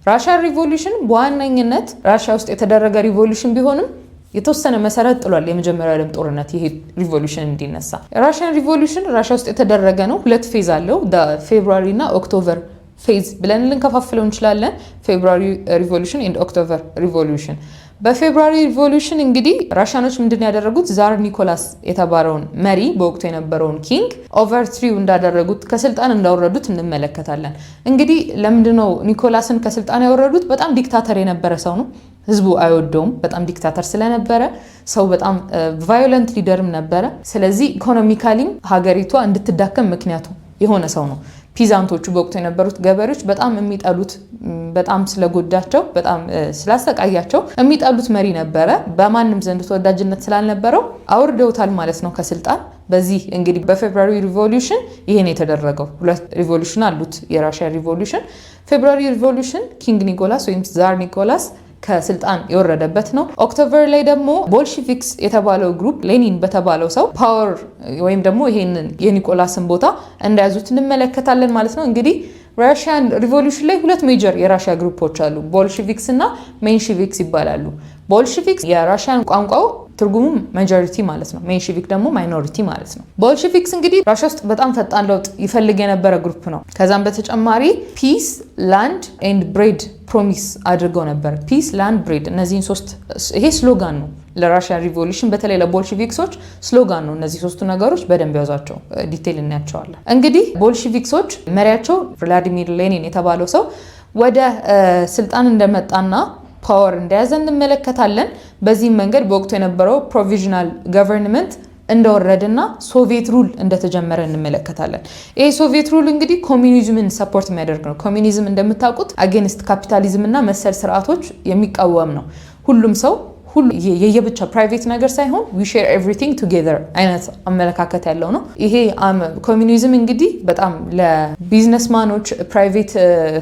ራሽያን ሪቮሉሽን በዋነኝነት ራሽያ ውስጥ የተደረገ ሪቮሉሽን ቢሆንም የተወሰነ መሰረት ጥሏል። የመጀመሪያው ዓለም ጦርነት ይሄ ሪቮሉሽን እንዲነሳ ራሽያን ሪቮሉሽን ራሽያ ውስጥ የተደረገ ነው። ሁለት ፌዝ አለው። ፌብሩዋሪ እና ኦክቶበር ፌዝ ብለን ልንከፋፍለው እንችላለን። ፌብሩዋሪ ሪቮሉሽን ኤንድ ኦክቶበር ሪቮሉሽን። በፌብሩዋሪ ሪቮሉሽን እንግዲህ ራሽያኖች ምንድን ያደረጉት ዛር ኒኮላስ የተባለውን መሪ በወቅቱ የነበረውን ኪንግ ኦቨርትሪው እንዳደረጉት ከስልጣን እንዳወረዱት እንመለከታለን። እንግዲህ ለምንድነው ኒኮላስን ከስልጣን ያወረዱት? በጣም ዲክታተር የነበረ ሰው ነው። ህዝቡ አይወደውም። በጣም ዲክታተር ስለነበረ ሰው በጣም ቫዮለንት ሊደርም ነበረ። ስለዚህ ኢኮኖሚካሊም ሀገሪቷ እንድትዳከም ምክንያቱ የሆነ ሰው ነው። ፒዛንቶቹ በወቅቱ የነበሩት ገበሬዎች በጣም የሚጠሉት በጣም ስለጎዳቸው በጣም ስላሰቃያቸው የሚጠሉት መሪ ነበረ። በማንም ዘንድ ተወዳጅነት ስላልነበረው አውርደውታል ማለት ነው ከስልጣን። በዚህ እንግዲህ በፌብሩዋሪ ሪቮሉሽን ይሄን የተደረገው። ሁለት ሪቮሉሽን አሉት የራሽያ ሪቮሉሽን። ፌብሩዋሪ ሪቮሉሽን ኪንግ ኒኮላስ ወይም ዛር ኒኮላስ ከስልጣን የወረደበት ነው። ኦክቶበር ላይ ደግሞ ቦልሺቪክስ የተባለው ግሩፕ ሌኒን በተባለው ሰው ፓወር ወይም ደግሞ ይሄንን የኒኮላስን ቦታ እንደያዙት እንመለከታለን ማለት ነው። እንግዲህ ራሽያን ሪቮሉሽን ላይ ሁለት ሜጀር የራሽያ ግሩፖች አሉ። ቦልሺቪክስ እና ሜንሺቪክስ ይባላሉ። ቦልሺቪክስ የራሽያን ቋንቋው ትርጉሙ ማጆሪቲ ማለት ነው። ሜንሺቪክ ደግሞ ማይኖሪቲ ማለት ነው። ቦልሺቪክስ እንግዲህ ራሽያ ውስጥ በጣም ፈጣን ለውጥ ይፈልግ የነበረ ግሩፕ ነው። ከዛም በተጨማሪ ፒስ ላንድ ኤንድ ብሬድ ፕሮሚስ አድርገው ነበር። ፒስ ላንድ ብሬድ፣ እነዚህን ሶስት ይሄ ስሎጋን ነው ለራሽያ ሪቮሉሽን፣ በተለይ ለቦልሺቪክሶች ስሎጋን ነው። እነዚህ ሶስቱ ነገሮች በደንብ ያዟቸው፣ ዲቴይል እናያቸዋለን። እንግዲህ ቦልሺቪክሶች መሪያቸው ቭላዲሚር ሌኒን የተባለው ሰው ወደ ስልጣን እንደመጣና ፓወር እንደያዘ እንመለከታለን። በዚህም መንገድ በወቅቱ የነበረው ፕሮቪዥናል ገቨርንመንት እንደወረደና ሶቪየት ሩል እንደተጀመረ እንመለከታለን። ይሄ ሶቪየት ሩል እንግዲህ ኮሚኒዝምን ሰፖርት የሚያደርግ ነው። ኮሚኒዝም እንደምታውቁት አጌንስት ካፒታሊዝም እና መሰል ስርዓቶች የሚቃወም ነው። ሁሉም ሰው የየብቻ ፕራይቬት ነገር ሳይሆን we share everything together አይነት አመለካከት ያለው ነው። ይሄ ኮሚኒዝም እንግዲህ በጣም ለቢዝነስማኖች ፕራይቬት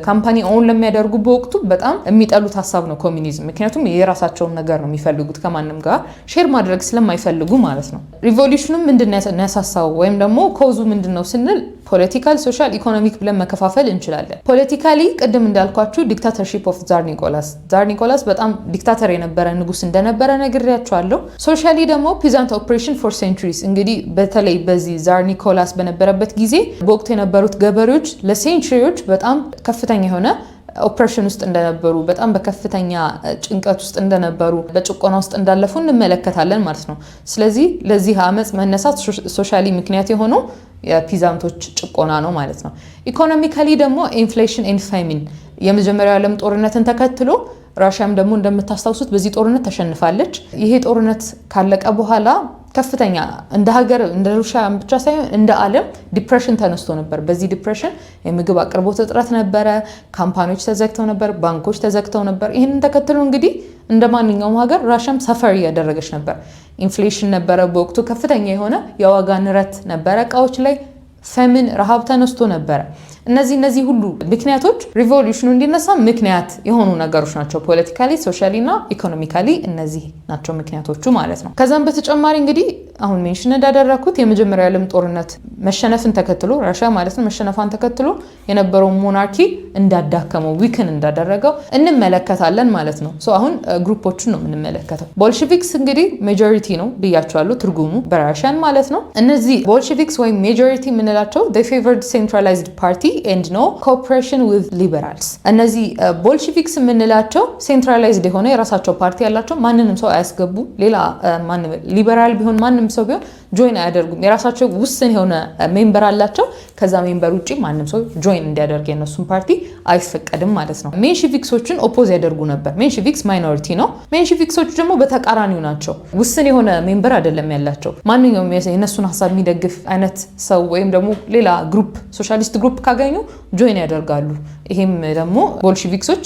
ካምፓኒ ኦን ለሚያደርጉ በወቅቱ በጣም የሚጠሉት ሀሳብ ነው ኮሚኒዝም። ምክንያቱም የራሳቸውን ነገር ነው የሚፈልጉት ከማንም ጋር ሼር ማድረግ ስለማይፈልጉ ማለት ነው። ሪቮሉሽኑም ምንድነው ያሳሳው ወይም ደግሞ ኮዙ ምንድነው ስንል ፖለቲካል፣ ሶሻል፣ ኢኮኖሚክ ብለን መከፋፈል እንችላለን። ፖለቲካሊ ቅድም እንዳልኳችሁ ዲክታተርሺፕ ኦፍ ዛር ኒኮላስ በጣም ዲክታተር የነበረ ንጉስ እንደነበረ ነግሬያችኋለሁ። ሶሻሊ ደግሞ ፒዛንት ኦፕሬሽን ፎር ሴንቹሪስ እንግዲህ በተለይ በዚህ ዛር ኒኮላስ በነበረበት ጊዜ በወቅቱ የነበሩት ገበሬዎች ለሴንቹሪዎች በጣም ከፍተኛ የሆነ ኦፕሬሽን ውስጥ እንደነበሩ፣ በጣም በከፍተኛ ጭንቀት ውስጥ እንደነበሩ፣ በጭቆና ውስጥ እንዳለፉ እንመለከታለን ማለት ነው። ስለዚህ ለዚህ አመጽ መነሳት ሶሻሊ ምክንያት የሆነው የፒዛንቶች ጭቆና ነው ማለት ነው። ኢኮኖሚካሊ ደግሞ ኢንፍሌሽን ኤንድ ፋሚን የመጀመሪያው ዓለም ጦርነትን ተከትሎ ራሽያም ደግሞ እንደምታስታውሱት በዚህ ጦርነት ተሸንፋለች። ይሄ ጦርነት ካለቀ በኋላ ከፍተኛ እንደ ሀገር እንደ ሩሲያ ብቻ ሳይሆን እንደ ዓለም ዲፕሬሽን ተነስቶ ነበር። በዚህ ዲፕሬሽን የምግብ አቅርቦት እጥረት ነበረ፣ ካምፓኒዎች ተዘግተው ነበር፣ ባንኮች ተዘግተው ነበር። ይህንን ተከትሎ እንግዲህ እንደ ማንኛውም ሀገር ራሽያም ሰፈር እያደረገች ነበር። ኢንፍሌሽን ነበረ፣ በወቅቱ ከፍተኛ የሆነ የዋጋ ንረት ነበረ፣ እቃዎች ላይ ፈምን ረሃብ ተነስቶ ነበረ። እነዚህ ሁሉ ምክንያቶች ሪቮሉሽኑ እንዲነሳ ምክንያት የሆኑ ነገሮች ናቸው። ፖለቲካሊ፣ ሶሻሊ እና ኢኮኖሚካሊ እነዚህ ናቸው ምክንያቶቹ ማለት ነው። ከዛም በተጨማሪ እንግዲህ አሁን ሜንሽን እንዳደረኩት የመጀመሪያው ዓለም ጦርነት መሸነፍን ተከትሎ ራሽያ ማለት ነው መሸነፋን ተከትሎ የነበረው ሞናርኪ እንዳዳከመው ዊክን እንዳደረገው እንመለከታለን ማለት ነው። አሁን ግሩፖቹን ነው የምንመለከተው። ቦልሺቪክስ እንግዲህ ሜጆሪቲ ነው ብያቸዋለሁ ትርጉሙ በራሽያን ማለት ነው። እነዚህ ቦልሺቪክስ ወይም ሜጆሪቲ የምንላቸው they favored centralized party and no cooperation with liberals። እነዚህ ቦልሺቪክስ የምንላቸው ሴንትራላይዝድ የሆነ የራሳቸው ፓርቲ ያላቸው፣ ማንንም ሰው አያስገቡ፣ ሌላ ማንም ሊበራል ቢሆን ማንም ሰው ቢሆን ጆይን አያደርጉም። የራሳቸው ውስን የሆነ ሜምበር አላቸው። ከዛ ሜምበር ውጪ ማንም ሰው ጆይን እንዲያደርግ የነሱን ፓርቲ አይፈቀድም ማለት ነው። ሜንሺቪክሶችን ኦፖዝ ያደርጉ ነበር። ሜንሺቪክስ ማይኖሪቲ ነው። ሜንሺቪክሶች ደግሞ በተቃራኒው ናቸው። ውስን የሆነ ሜምበር አይደለም ያላቸው። ማንኛውም የነሱን ሀሳብ የሚደግፍ አይነት ሰው ወይም ደግሞ ሌላ ግሩፕ ሶሻሊስት ግሩፕ ካገኙ ጆይን ያደርጋሉ። ይሄም ደግሞ ቦልሺቪክሶች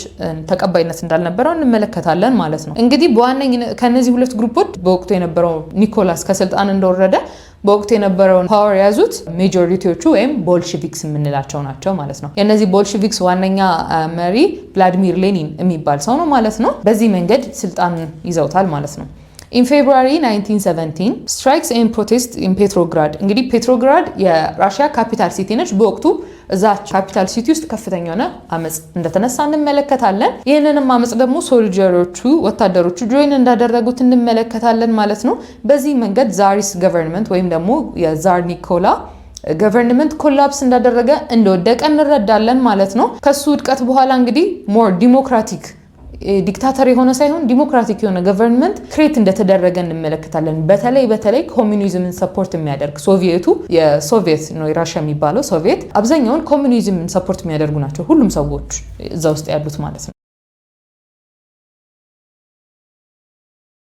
ተቀባይነት እንዳልነበረው እንመለከታለን ማለት ነው። እንግዲህ በዋነኝነት ከነዚህ ሁለት ግሩፖች በወቅቱ የነበረው ኒኮላስ ከስልጣን እንደወረደ በወቅቱ የነበረውን ፓወር ያዙት ሜጆሪቲዎቹ ወይም ቦልሺቪክስ የምንላቸው ናቸው ማለት ነው። የነዚህ ቦልሺቪክስ ዋነኛ መሪ ቭላዲሚር ሌኒን የሚባል ሰው ነው ማለት ነው። በዚህ መንገድ ስልጣን ይዘውታል ማለት ነው። ኢን ፌብሩዋሪ 1917 ስትራይክስ ኤንድ ፕሮቴስት ኢን ፔትሮግራድ። እንግዲህ ፔትሮግራድ የራሽያ ካፒታል ሲቲ ነች። በወቅቱ እዛ ካፒታል ሲቲ ውስጥ ከፍተኛ የሆነ አመጽ እንደተነሳ እንመለከታለን። ይህንንም አመጽ ደግሞ ሶልጀሮቹ ወታደሮቹ ጆይን እንዳደረጉት እንመለከታለን ማለት ነው። በዚህ መንገድ ዛሪስ ገቨርንመንት ወይም ደግሞ የዛር ኒኮላ ገቨርንመንት ኮላፕስ እንዳደረገ እንደወደቀ እንረዳለን ማለት ነው። ከሱ ውድቀት በኋላ እንግዲህ ሞር ዲሞክራቲክ ዲክታተር የሆነ ሳይሆን ዲሞክራቲክ የሆነ ገቨርንመንት ክሬት እንደተደረገ እንመለከታለን። በተለይ ኮሚኒዝምን ሰፖርት የሚያደርግ የሶቪየት ነው የራሽያ የሚባለው ሶቪየት አብዛኛውን ኮሚኒዝምን ሰፖርት የሚያደርጉ ናቸው ሁሉም ሰዎች እዛ ውስጥ ያሉት ማለት ነው።